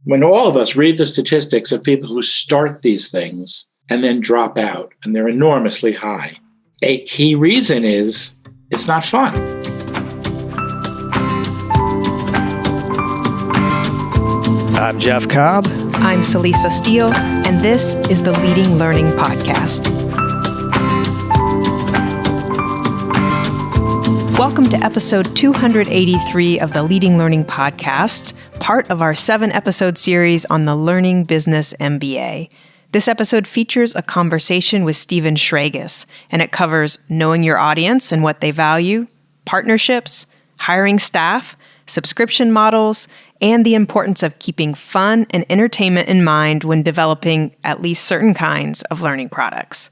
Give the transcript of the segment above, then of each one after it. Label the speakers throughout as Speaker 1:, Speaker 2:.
Speaker 1: When all of us read the statistics of people who start these things and then drop out, and they're enormously high, a key reason is it's not fun.
Speaker 2: I'm Jeff Cobb.
Speaker 3: I'm Celisa Steele, and this is the Leading Learning Podcast. Welcome to episode 283 of the Leading Learning Podcast, part of our 7-episode series on the Learning Business MBA. This episode features a conversation with Stephen Schragis, and it covers knowing your audience and what they value, partnerships, hiring staff, subscription models, and the importance of keeping fun and entertainment in mind when developing at least certain kinds of learning products.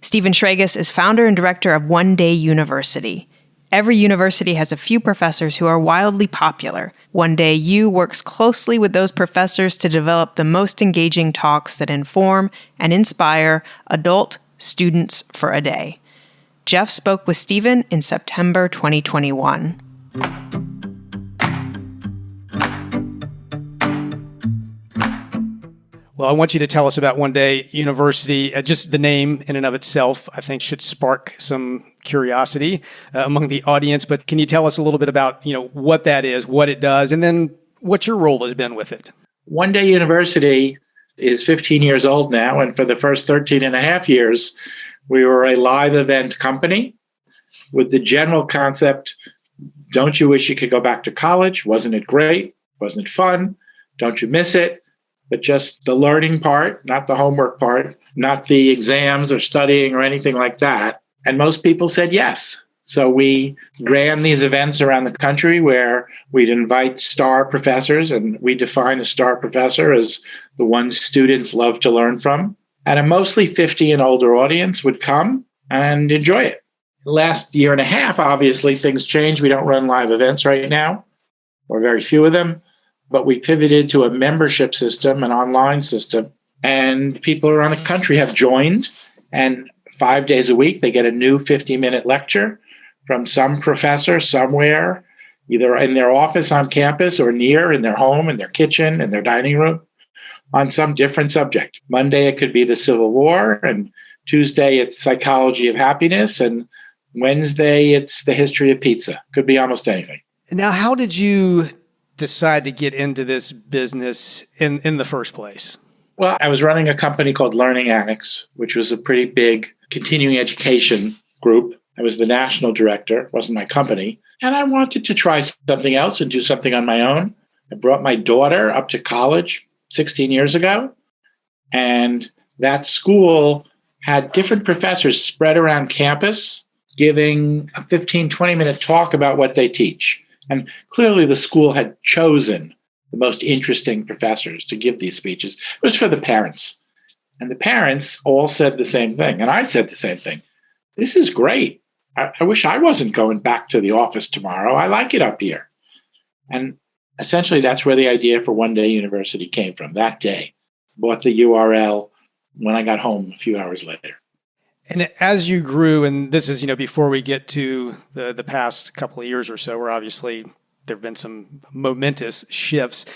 Speaker 3: Stephen Schragis is founder and director of One Day University. Every university has a few professors who are wildly popular. One Day U works closely with those professors to develop the most engaging talks that inform and inspire adult students for a day. Jeff spoke with Stephen in September 2021.
Speaker 2: Well, I want you to tell us about One Day University. Just the name in and of itself, I think, should spark some curiosity among the audience. But can you tell us a little bit about, what that is, what it does, and then what your role has been with it?
Speaker 1: One Day University is 15 years old now, and for the first 13 and a half years, we were a live event company with the general concept, don't you wish you could go back to college? Wasn't it great? Wasn't it fun? Don't you miss it? But just the learning part, not the homework part, not the exams or studying or anything like that. And most people said yes. So we ran these events around the country where we'd invite star professors, and we define a star professor as the ones students love to learn from. And a mostly 50 and older audience would come and enjoy it. Last year and a half, obviously, things changed. We don't run live events right now, or very few of them. But we pivoted to a membership system, an online system, and people around the country have joined. And 5 days a week, they get a new 50-minute lecture from some professor somewhere, either in their office on campus or near in their home, in their kitchen, in their dining room, on some different subject. Monday, it could be the Civil War, and Tuesday, it's psychology of happiness, and Wednesday, it's the history of pizza. Could be almost anything.
Speaker 2: Now, how did you decide to get into this business in the first place?
Speaker 1: Well, I was running a company called Learning Annex, which was a pretty big continuing education group. I was the national director. It wasn't my company. And I wanted to try something else and do something on my own. I brought my daughter up to college 16 years ago. And that school had different professors spread around campus giving a 15, 20-minute talk about what they teach. And clearly the school had chosen the most interesting professors to give these speeches. It was for the parents. And the parents all said the same thing. And I said the same thing. This is great. I wish I wasn't going back to the office tomorrow. I like it up here. And essentially that's where the idea for One Day University came from that day. Bought the URL when I got home a few hours later.
Speaker 2: And as you grew, and this is, before we get to the past couple of years or so, where obviously there have been some momentous shifts,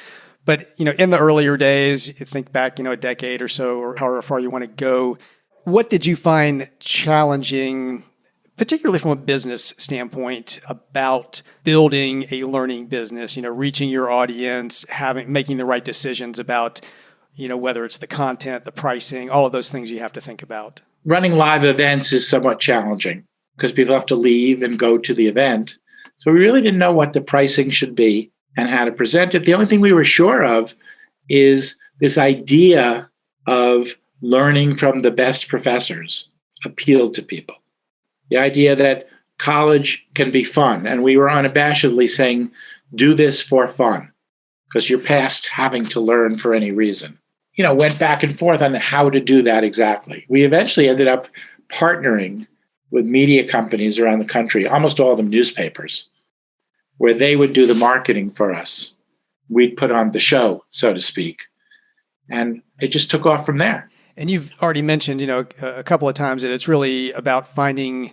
Speaker 2: but, in the earlier days, you think back, a decade or so, or however far you want to go, what did you find challenging, particularly from a business standpoint, about building a learning business, reaching your audience, making the right decisions about, whether it's the content, the pricing, all of those things you have to think about?
Speaker 1: Running live events is somewhat challenging because people have to leave and go to the event. So we really didn't know what the pricing should be and how to present it. The only thing we were sure of is this idea of learning from the best professors appealed to people. The idea that college can be fun. And we were unabashedly saying, do this for fun because you're past having to learn for any reason. Went back and forth on how to do that exactly. We eventually ended up partnering with media companies around the country, almost all of them newspapers, where they would do the marketing for us. We'd put on the show, so to speak. And it just took off from there.
Speaker 2: And you've already mentioned, a couple of times that it's really about finding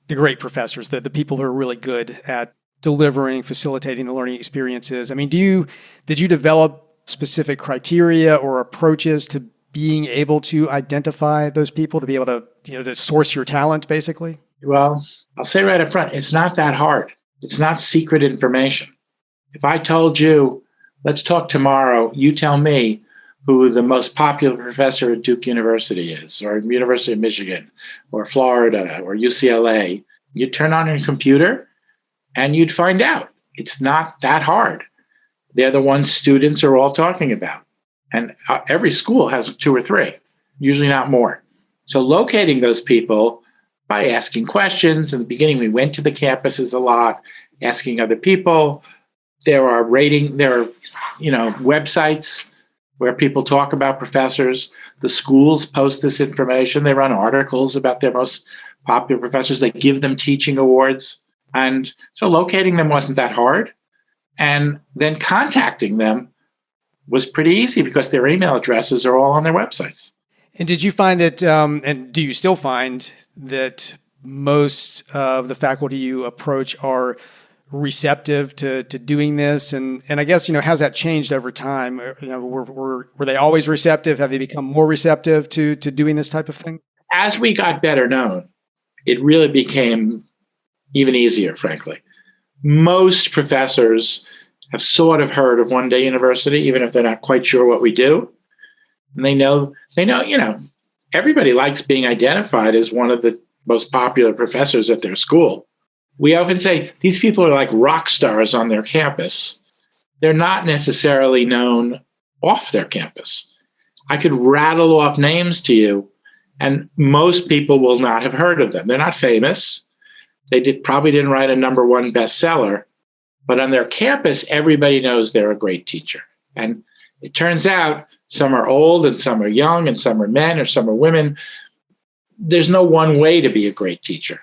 Speaker 2: the great professors, the people who are really good at delivering, facilitating the learning experiences. I mean, did you develop specific criteria or approaches to being able to identify those people, to be able to, to source your talent, basically?
Speaker 1: Well, I'll say right up front, it's not that hard. It's not secret information. If I told you, let's talk tomorrow, you tell me who the most popular professor at Duke University is, or University of Michigan, or Florida, or UCLA, you'd turn on your computer and you'd find out. It's not that hard. They're the ones students are all talking about. And every school has 2 or 3, usually not more. So locating those people by asking questions. In the beginning, we went to the campuses a lot, asking other people. There are websites where people talk about professors. The schools post this information. They run articles about their most popular professors. They give them teaching awards. And so locating them wasn't that hard. And then contacting them was pretty easy because their email addresses are all on their websites.
Speaker 2: And did you find that, and do you still find that most of the faculty you approach are receptive to doing this? And I guess, how's that changed over time? Were they always receptive? Have they become more receptive to doing this type of thing?
Speaker 1: As we got better known, it really became even easier, frankly. Most professors have sort of heard of One Day University, even if they're not quite sure what we do. And they know, everybody likes being identified as one of the most popular professors at their school. We often say these people are like rock stars on their campus. They're not necessarily known off their campus. I could rattle off names to you, and most people will not have heard of them. They're not famous. They probably didn't write a #1 bestseller, but on their campus, everybody knows they're a great teacher. And it turns out some are old and some are young and some are men or some are women. There's no one way to be a great teacher.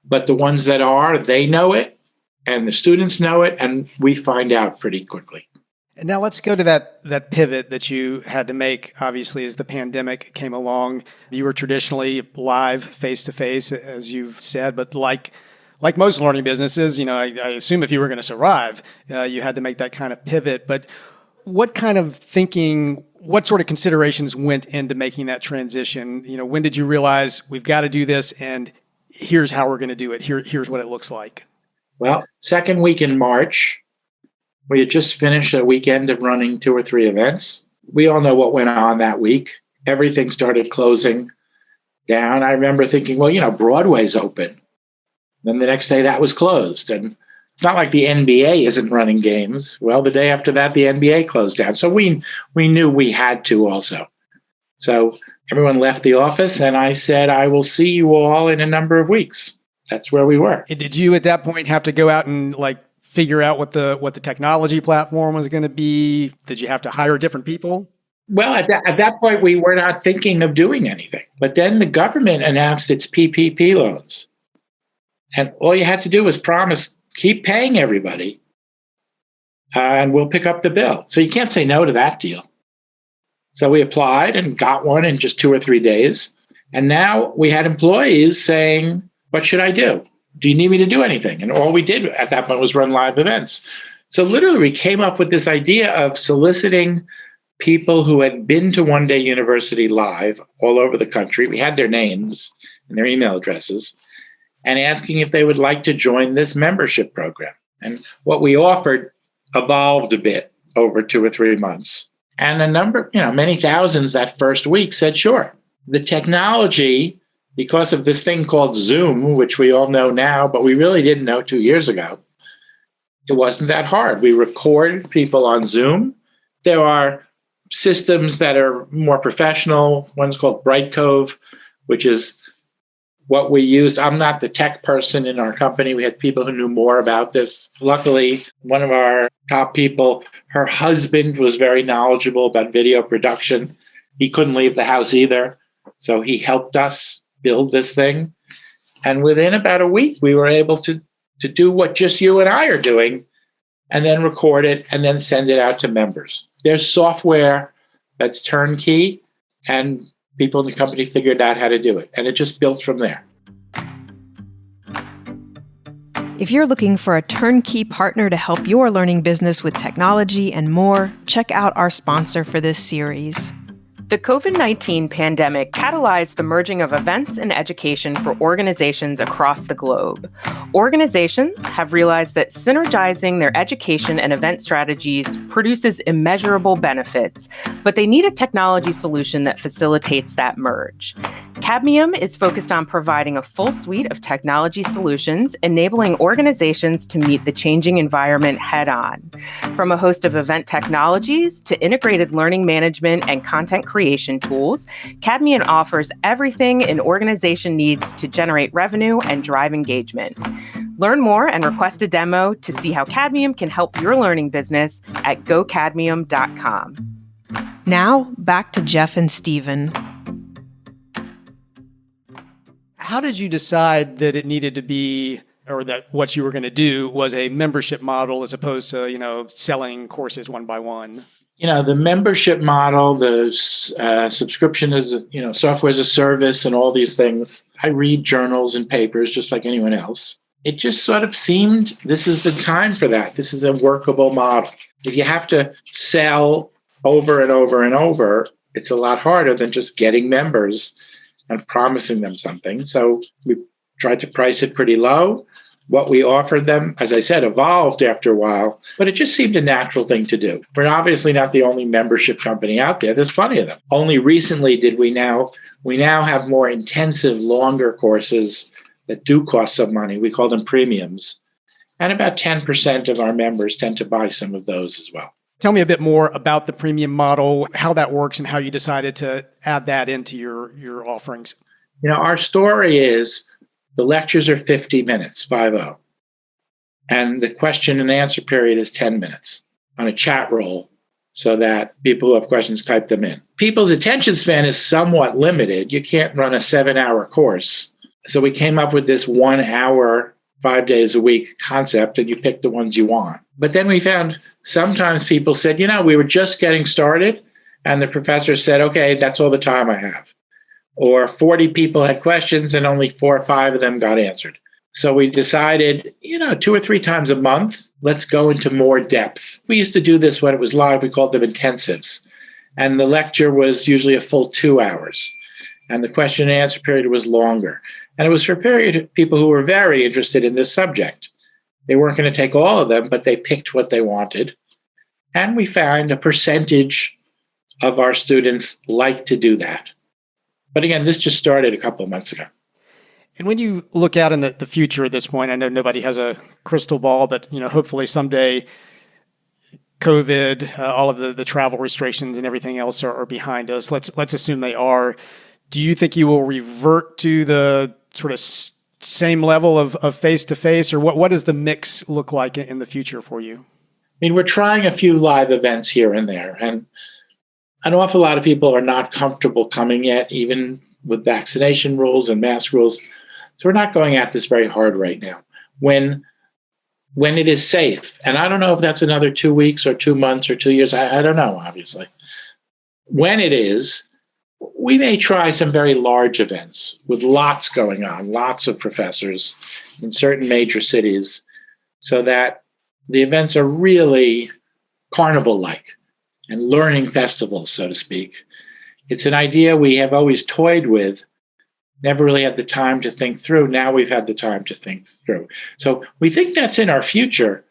Speaker 1: But the ones that are, they know it, and the students know it, and we find out pretty quickly.
Speaker 2: And now let's go to that pivot that you had to make, obviously, as the pandemic came along. You were traditionally live, face-to-face, as you've said, but like most learning businesses, I assume if you were going to survive, you had to make that kind of pivot. But what kind of thinking, what sort of considerations went into making that transition? When did you realize we've got to do this, and here's how we're going to do it? Here's what it looks like.
Speaker 1: Well, second week in March, we had just finished a weekend of running 2 or 3 events. We all know what went on that week. Everything started closing down. I remember thinking, well, Broadway's open. Then the next day that was closed. And it's not like the NBA isn't running games. Well, the day after that, the NBA closed down. So we knew we had to also. So everyone left the office, and I said, I will see you all in a number of weeks. That's where we were.
Speaker 2: And did you at that point have to go out and figure out what the technology platform was going to be? Did you have to hire different people?
Speaker 1: Well, at that point, we were not thinking of doing anything. But then the government announced its PPP loans. And all you had to do was promise, keep paying everybody, and we'll pick up the bill. So you can't say no to that deal. So we applied and got one in just 2 or 3 days. And now we had employees saying, what should I do? Do you need me to do anything? And all we did at that point was run live events. So literally we came up with this idea of soliciting people who had been to One Day University live all over the country. We had their names and their email addresses, and asking if they would like to join this membership program. And what we offered evolved a bit over 2 or 3 months. And a number, many thousands that first week said, sure. The technology, because of this thing called Zoom, which we all know now, but we really didn't know 2 years ago, it wasn't that hard. We record people on Zoom. There are systems that are more professional. One's called Brightcove, which is what we used. I'm not the tech person in our company. We had people who knew more about this. Luckily, one of our top people, her husband was very knowledgeable about video production. He couldn't leave the house either. So he helped us build this thing. And within about a week, we were able to do what just you and I are doing, and then record it and then send it out to members. There's software that's turnkey, and people in the company figured out how to do it, and it just built from there.
Speaker 3: If you're looking for a turnkey partner to help your learning business with technology and more, check out our sponsor for this series. The COVID-19 pandemic catalyzed the merging of events and education for organizations across the globe. Organizations have realized that synergizing their education and event strategies produces immeasurable benefits, but they need a technology solution that facilitates that merge. Cadmium is focused on providing a full suite of technology solutions, enabling organizations to meet the changing environment head-on. From a host of event technologies to integrated learning management and content creation tools, Cadmium offers everything an organization needs to generate revenue and drive engagement. Learn more and request a demo to see how Cadmium can help your learning business at gocadmium.com. Now, back to Jeff and Stephen.
Speaker 2: How did you decide that it needed to be, or that what you were going to do was a membership model as opposed to, selling courses one by one?
Speaker 1: The membership model, the subscription as software as a service and all these things. I read journals and papers just like anyone else. It just sort of seemed this is the time for that. This is a workable model. If you have to sell over and over and over, it's a lot harder than just getting members and promising them something. So we tried to price it pretty low. What we offered them, as I said, evolved after a while, but it just seemed a natural thing to do. We're obviously not the only membership company out there. There's plenty of them. Only recently did we now have more intensive, longer courses that do cost some money. We call them premiums. And about 10% of our members tend to buy some of those as well.
Speaker 2: Tell me a bit more about the premium model, how that works, and how you decided to add that into your offerings.
Speaker 1: Our story is the lectures are 50 minutes, 50. And the question and answer period is 10 minutes on a chat roll so that people who have questions type them in. People's attention span is somewhat limited. You can't run a 7-hour course. So we came up with this 1 hour, 5 days a week concept, and you pick the ones you want. But then we found sometimes people said, we were just getting started, and the professor said, okay, that's all the time I have. Or 40 people had questions and only 4 or 5 of them got answered. So we decided, 2 or 3 times a month, let's go into more depth. We used to do this when it was live. We called them intensives. And the lecture was usually a full 2 hours. And the question and answer period was longer. And it was for a period of people who were very interested in this subject. They weren't going to take all of them, but they picked what they wanted. And we found a percentage of our students like to do that. But again, this just started a couple of months ago.
Speaker 2: And when you look out in the future at this point, I know nobody has a crystal ball, but hopefully someday COVID, all of the travel restrictions and everything else are behind us. Let's assume they are. Do you think you will revert to the sort of same level of face-to-face, or what does the mix look like in the future for you?
Speaker 1: We're trying a few live events here and there, and an awful lot of people are not comfortable coming yet, even with vaccination rules and mask rules. So we're not going at this very hard right now. When it is safe, and I don't know if that's another 2 weeks or 2 months or 2 years, I don't know, obviously. When it is, we may try some very large events with lots going on, lots of professors in certain major cities, so that the events are really carnival-like and learning festivals, so to speak. It's an idea we have always toyed with, never really had the time to think through. Now we've had the time to think through. So we think that's in our future.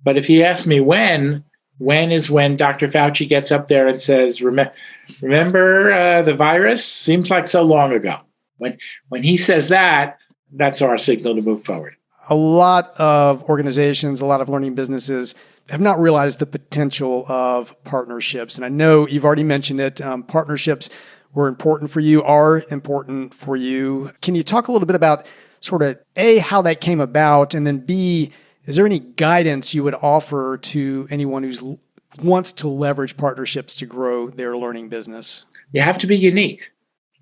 Speaker 1: But if you ask me when is when Dr. Fauci gets up there and says, remember the virus? Seems like so long ago. When he says that, that's our signal to move forward.
Speaker 2: A lot of organizations, a lot of learning businesses have not realized the potential of partnerships. And I know you've already mentioned it. Partnerships were important for you, are important for you. Can you talk a little bit about sort of A, how that came about, and then B, is there any guidance you would offer to anyone who wants to leverage partnerships to grow their learning business?
Speaker 1: You have to be unique.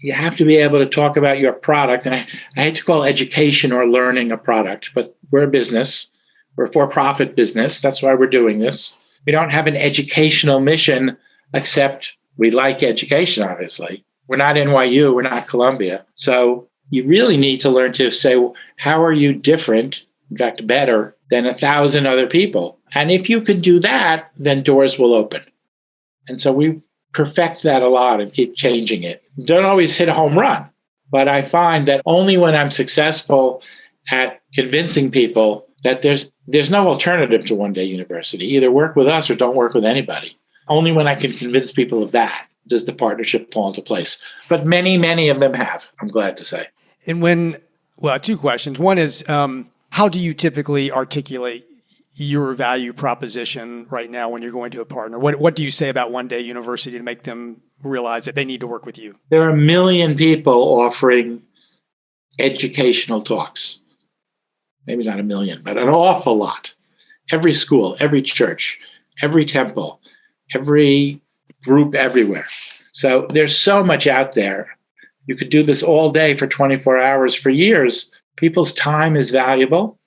Speaker 1: You have to be able to talk about your product. And I hate to call education or learning a product, but we're a business. We're a for-profit business. That's why we're doing this. We don't have an educational mission, except we like education, obviously. We're not NYU. We're not Columbia. So you really need to learn to say, how are you different in fact, better than 1,000 other people. And if you can do that, then doors will open. And so we perfect that a lot and keep changing it. Don't always hit a home run, but I find that only when I'm successful at convincing people that there's no alternative to one-day university. Either work with us or don't work with anybody. Only when I can convince people of that does the partnership fall into place. But many, many of them have, I'm glad to say.
Speaker 2: And two questions. One is, how do you typically articulate your value proposition right now when you're going to a partner? What do you say about one-day university to make them realize that they need to work with you?
Speaker 1: There are 1 million people offering educational talks. Maybe not 1 million, but an awful lot. Every school, every church, every temple, every group everywhere. So there's so much out there. You could do this all day for 24 hours for years. People's time is valuable.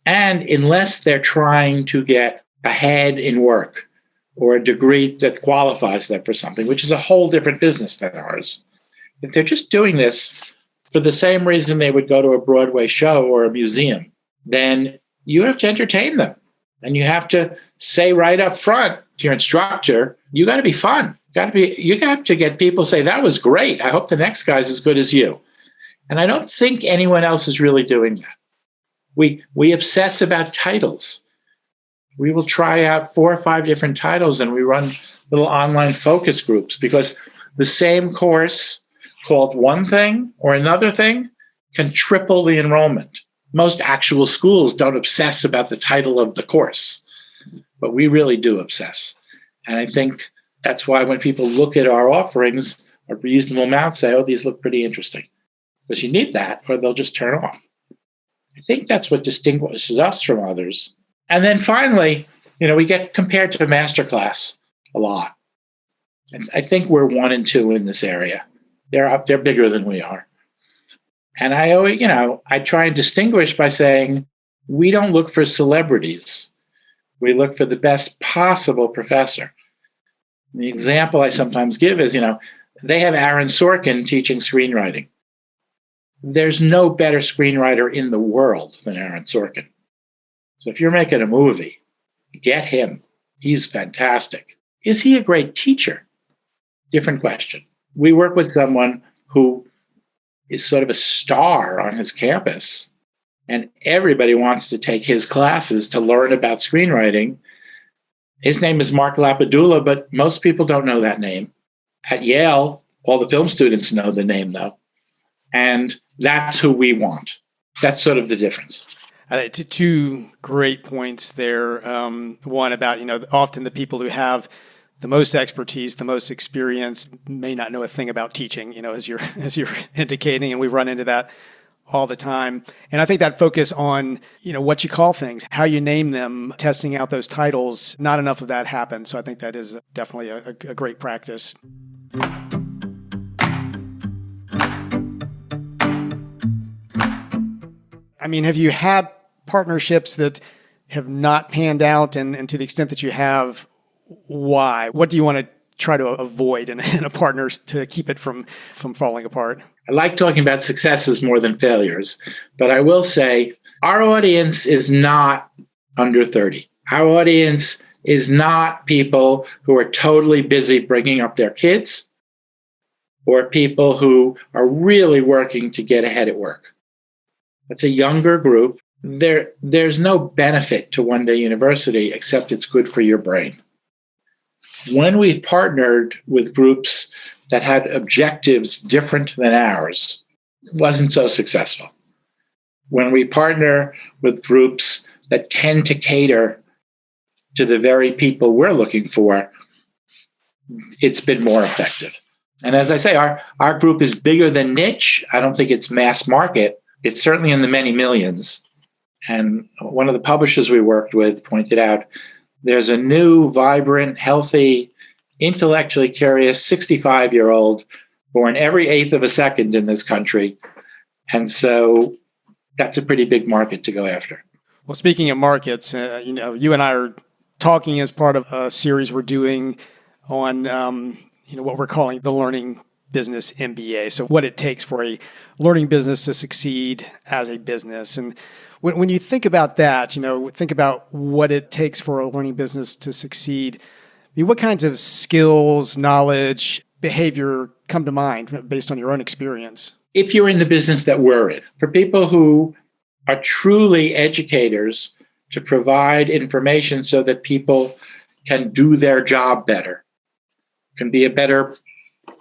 Speaker 1: And unless they're trying to get ahead in work or a degree that qualifies them for something, which is a whole different business than ours, if they're just doing this for the same reason they would go to a Broadway show or a museum, then you have to entertain them. And you have to say right up front to your instructor, you got to be fun. You have to get people to say, that was great. I hope the next guy's as good as you. And I don't think anyone else is really doing that. We obsess about titles. We will try out 4 or 5 different titles, and we run little online focus groups because the same course called one thing or another thing can triple the enrollment. Most actual schools don't obsess about the title of the course, but we really do obsess. And I think that's why when people look at our offerings, a reasonable amount say, oh, these look pretty interesting. Because you need that, or they'll just turn off. I think that's what distinguishes us from others. And then finally, we get compared to a masterclass a lot. And I think we're 1 and 2 in this area. They're bigger than we are. And I always, I try and distinguish by saying, we don't look for celebrities. We look for the best possible professor. And the example I sometimes give is, they have Aaron Sorkin teaching screenwriting. There's no better screenwriter in the world than Aaron Sorkin. So if you're making a movie, get him. He's fantastic. Is he a great teacher? Different question. We work with someone who is sort of a star on his campus, and everybody wants to take his classes to learn about screenwriting. His name is Mark Lapadula, but most people don't know that name. At Yale, all the film students know the name, though. And that's who we want. That's sort of the difference.
Speaker 2: Two great points there. One about, often the people who have the most expertise, the most experience may not know a thing about teaching, as you're indicating, and we run into that all the time. And I think that focus on, what you call things, how you name them, testing out those titles, not enough of that happens. So I think that is definitely a great practice. Have you had partnerships that have not panned out? And to the extent that you have, why? What do you want to try to avoid in a partner to keep it from falling apart?
Speaker 1: I like talking about successes more than failures, but I will say our audience is not under 30. Our audience is not people who are totally busy bringing up their kids or people who are really working to get ahead at work. It's a younger group. There's no benefit to one-day university except it's good for your brain. When we've partnered with groups that had objectives different than ours, it wasn't so successful. When we partner with groups that tend to cater to the very people we're looking for, it's been more effective. And as I say, our group is bigger than niche. I don't think it's mass market. It's certainly in the many millions. And one of the publishers we worked with pointed out, there's a new, vibrant, healthy, intellectually curious 65-year-old born every 8th of a second in this country. And so that's a pretty big market to go after.
Speaker 2: Well, speaking of markets, you and I are talking as part of a series we're doing on, what we're calling the learning business MBA. So what it takes for a learning business to succeed as a business. And when you think about that, think about what it takes for a learning business to succeed. I mean, what kinds of skills, knowledge, behavior come to mind based on your own experience?
Speaker 1: If you're in the business that we're in, for people who are truly educators to provide information so that people can do their job better, can be a better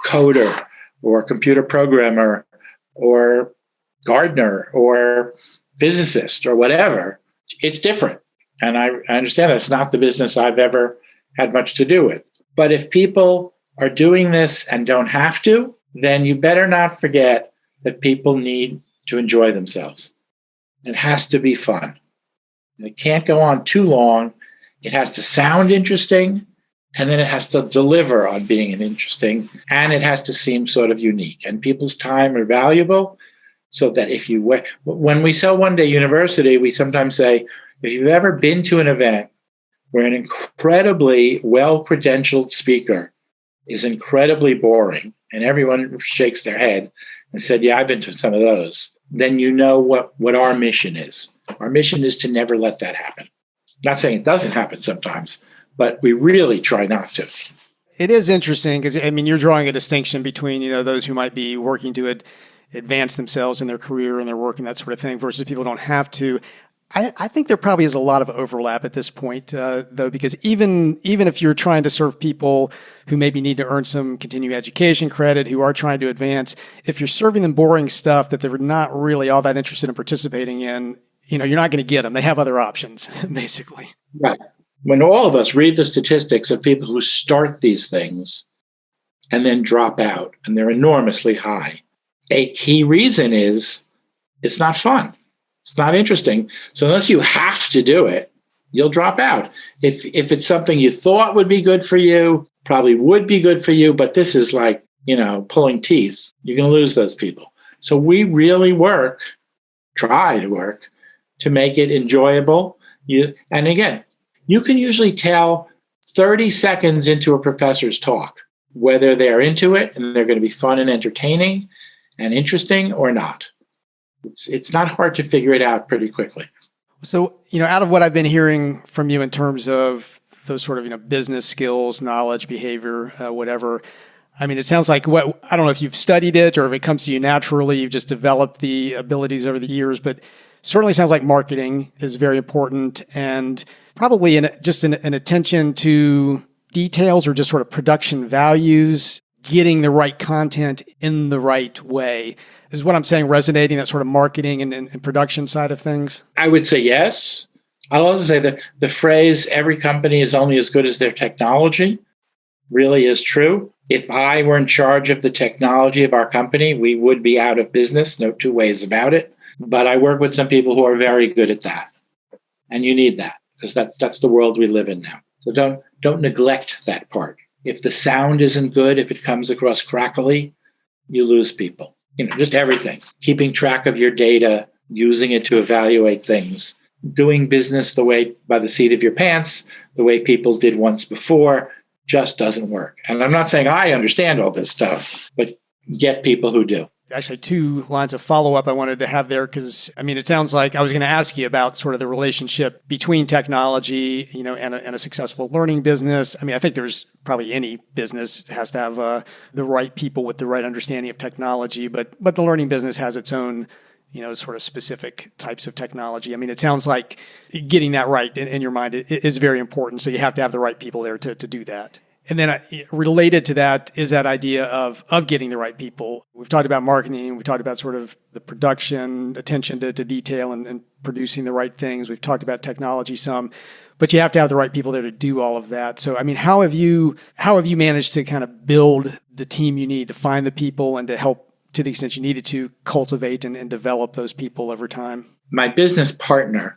Speaker 1: coder or computer programmer or gardener or physicist or whatever, it's different. And I understand that's not the business I've ever had much to do with. But if people are doing this and don't have to, then you better not forget that people need to enjoy themselves. It has to be fun. It can't go on too long. It has to sound interesting, and then it has to deliver on being an interesting, and it has to seem sort of unique. And people's time are valuable, so that when we sell One Day University, we sometimes say, if you've ever been to an event where an incredibly well-credentialed speaker is incredibly boring, and everyone shakes their head and said, yeah, I've been to some of those, then you know what our mission is. Our mission is to never let that happen. Not saying it doesn't happen sometimes, but we really try not to.
Speaker 2: It is interesting because, you're drawing a distinction between, those who might be working to advance themselves in their career and their work and that sort of thing versus people who don't have to. I think there probably is a lot of overlap at this point, though, because even if you're trying to serve people who maybe need to earn some continuing education credit, who are trying to advance, if you're serving them boring stuff that they're not really all that interested in participating in, you're not going to get them. They have other options, basically.
Speaker 1: Right. When all of us read the statistics of people who start these things and then drop out, and they're enormously high, a key reason is it's not fun. It's not interesting. So unless you have to do it, you'll drop out. If it's something you thought would be good for you, probably would be good for you, but this is like, pulling teeth, you're going to lose those people. So we really try to work to make it enjoyable. And again, you can usually tell 30 seconds into a professor's talk whether they're into it and they're going to be fun and entertaining and interesting or not. It's not hard to figure it out pretty quickly.
Speaker 2: So, out of what I've been hearing from you in terms of those sort of, business skills, knowledge, behavior, whatever, it sounds like I don't know if you've studied it or if it comes to you naturally, you've just developed the abilities over the years, but certainly sounds like marketing is very important and probably an attention to details or just sort of production values, getting the right content in the right way. Is what I'm saying resonating, that sort of marketing and production side of things? I
Speaker 1: would say yes. I'll also say that the phrase, every company is only as good as their technology, really is true. If I were in charge of the technology of our company, we would be out of business, no two ways about it. But I work with some people who are very good at that. And you need that because that's the world we live in now. So don't neglect that part. If the sound isn't good, if it comes across crackly, you lose people. Just everything. Keeping track of your data, using it to evaluate things, doing business by the seat of your pants, the way people did once before, just doesn't work. And I'm not saying I understand all this stuff, but get people who do.
Speaker 2: Actually, 2 lines of follow-up I wanted to have there because, it sounds like I was going to ask you about sort of the relationship between technology, and a successful learning business. I think there's probably any business has to have the right people with the right understanding of technology, but the learning business has its own, sort of specific types of technology. It sounds like getting that right in your mind is very important. So you have to have the right people there to do that. And then related to that is that idea of getting the right people. We've talked about marketing. We've talked about sort of the production, attention to detail and producing the right things. We've talked about technology some, but you have to have the right people there to do all of that. So, how have you managed to kind of build the team you need to find the people and to help, to the extent you needed to, cultivate and develop those people over time?
Speaker 1: My business partner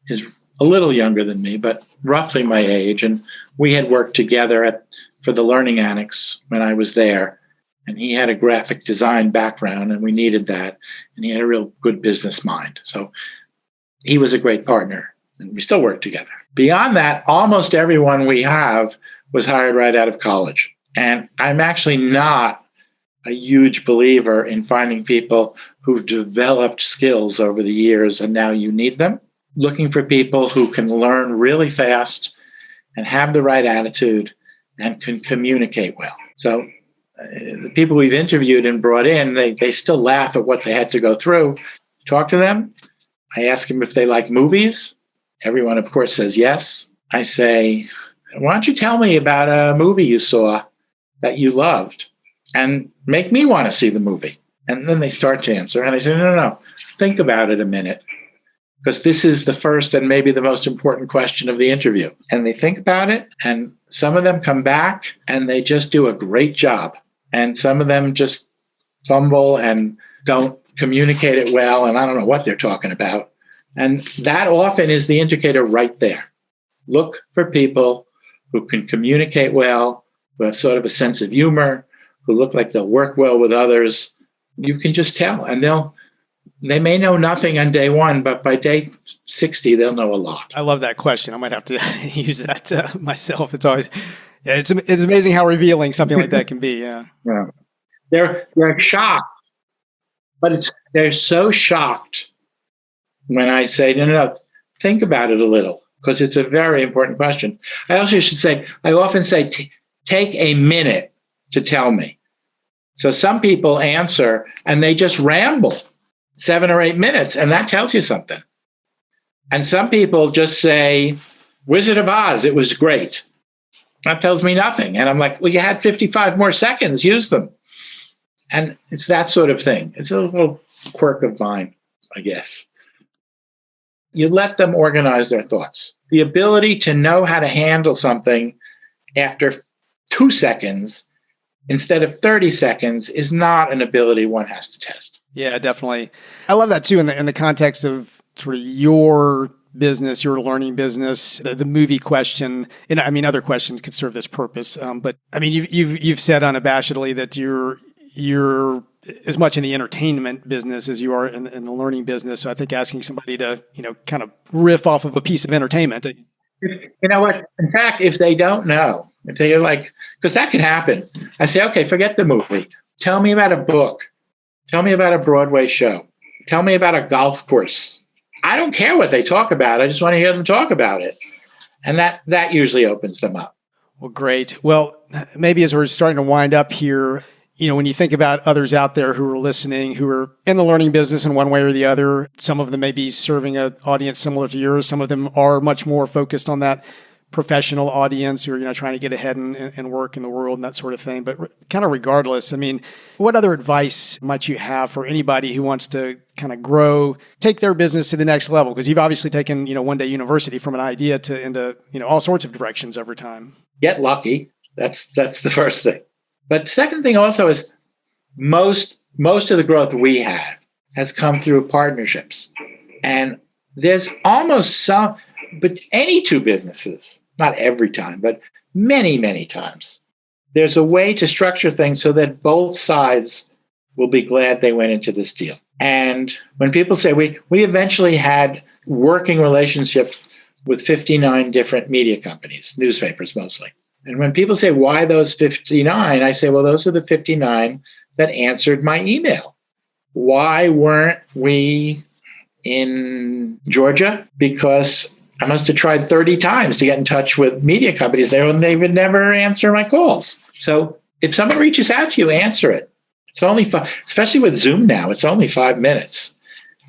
Speaker 1: is a little younger than me, but roughly my age. And we had worked together for the Learning Annex when I was there. And he had a graphic design background and we needed that. And he had a real good business mind. So he was a great partner and we still work together. Beyond that, almost everyone we have was hired right out of college. And I'm actually not a huge believer in finding people who've developed skills over the years and now you need them. Looking for people who can learn really fast and have the right attitude and can communicate well. So the people we've interviewed and brought in, they still laugh at what they had to go through. Talk to them. I ask them if they like movies. Everyone, of course, says yes. I say, why don't you tell me about a movie you saw that you loved and make me want to see the movie? And then they start to answer. And I say, no. Think about it a minute, because this is the first and maybe the most important question of the interview. And they think about it, and some of them come back and they just do a great job. And some of them just fumble and don't communicate it well, and I don't know what they're talking about. And that often is the indicator right there. Look for people who can communicate well, who have sort of a sense of humor, who look like they'll work well with others. You can just tell. And they may know nothing on day one, but by day 60, they'll know a lot.
Speaker 2: I love that question. I might have to use that myself. It's always, it's amazing how revealing something like that can be. Yeah.
Speaker 1: They're shocked, but they're so shocked when I say, no, think about it a little, because it's a very important question. I often say, take a minute to tell me. So some people answer and they just ramble 7 or 8 minutes, and that tells you something. And some people just say, Wizard of Oz, it was great. That tells me nothing. And I'm like, well, you had 55 more seconds, use them. And it's that sort of thing. It's a little quirk of mine, I guess. You let them organize their thoughts. The ability to know how to handle something after 2 seconds instead of 30 seconds is not an ability one has to test.
Speaker 2: Yeah, definitely. I love that too in the context of sort of your business, your learning business, the movie question. And I mean, other questions could serve this purpose. But I mean, you've said unabashedly that you're as much in the entertainment business as you are in the learning business. So I think asking somebody to, kind of riff off of a piece of entertainment.
Speaker 1: You know what? In fact, if they don't know, if they're like, because that can happen, I say, okay, forget the movie. Tell me about a book. Tell me about a Broadway show. Tell me about a golf course. I don't care what they talk about. I just want to hear them talk about it. And that usually opens them up.
Speaker 2: Well, great. Well, maybe as we're starting to wind up here, when you think about others out there who are listening, who are in the learning business in one way or the other, some of them may be serving an audience similar to yours. Some of them are much more focused on that professional audience who are, trying to get ahead and work in the world and that sort of thing. But kind of regardless, I mean, what other advice might you have for anybody who wants to kind of grow, take their business to the next level? Because you've obviously taken, One Day University from an idea into, all sorts of directions over time.
Speaker 1: Get lucky. That's the first thing. But second thing also is most of the growth we have has come through partnerships. And there's almost but any two businesses, not every time, but many, many times, there's a way to structure things so that both sides will be glad they went into this deal. And when people say we eventually had working relationships with 59 different media companies, newspapers mostly. And when people say, why those 59? I say, well, those are the 59 that answered my email. Why weren't we in Georgia? Because I must have tried 30 times to get in touch with media companies. They would never answer my calls. So if someone reaches out to you, answer it. It's only especially with Zoom now, it's only 5 minutes.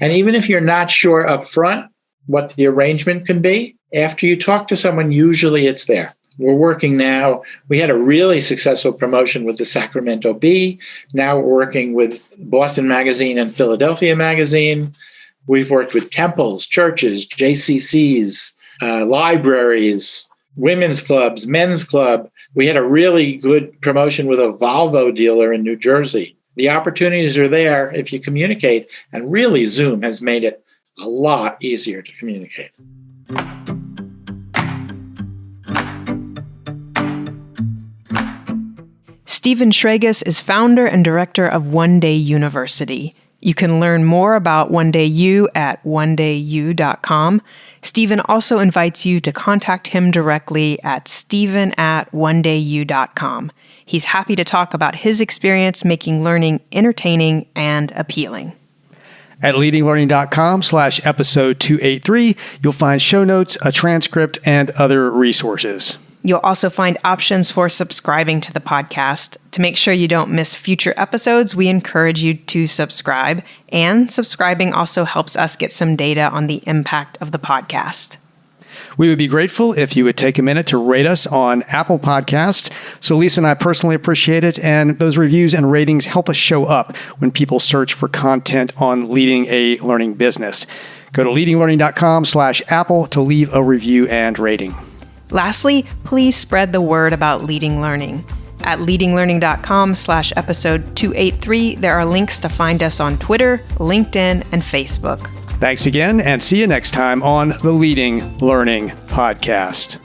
Speaker 1: And even if you're not sure up front what the arrangement can be, after you talk to someone, usually it's there. We're working now. We had a really successful promotion with the Sacramento Bee. Now we're working with Boston Magazine and Philadelphia Magazine. We've worked with temples, churches, JCCs, libraries, women's clubs, men's club. We had a really good promotion with a Volvo dealer in New Jersey. The opportunities are there if you communicate, and really Zoom has made it a lot easier to communicate.
Speaker 3: Stephen Schragis is founder and director of One Day University. You can learn more about One Day U at onedayu.com. Stephen also invites you to contact him directly at stephen@onedayu.com. He's happy to talk about his experience making learning entertaining and appealing.
Speaker 2: At leadinglearning.com/episode 283, you'll find show notes, a transcript, and other resources.
Speaker 3: You'll also find options for subscribing to the podcast. To make sure you don't miss future episodes, we encourage you to subscribe. And subscribing also helps us get some data on the impact of the podcast.
Speaker 2: We would be grateful if you would take a minute to rate us on Apple Podcasts. So Lisa and I personally appreciate it, and those reviews and ratings help us show up when people search for content on leading a learning business. Go to leadinglearning.com/Apple to leave a review and rating.
Speaker 3: Lastly, please spread the word about Leading Learning. At leadinglearning.com/episode 283, there are links to find us on Twitter, LinkedIn, and Facebook.
Speaker 2: Thanks again, and see you next time on the Leading Learning Podcast.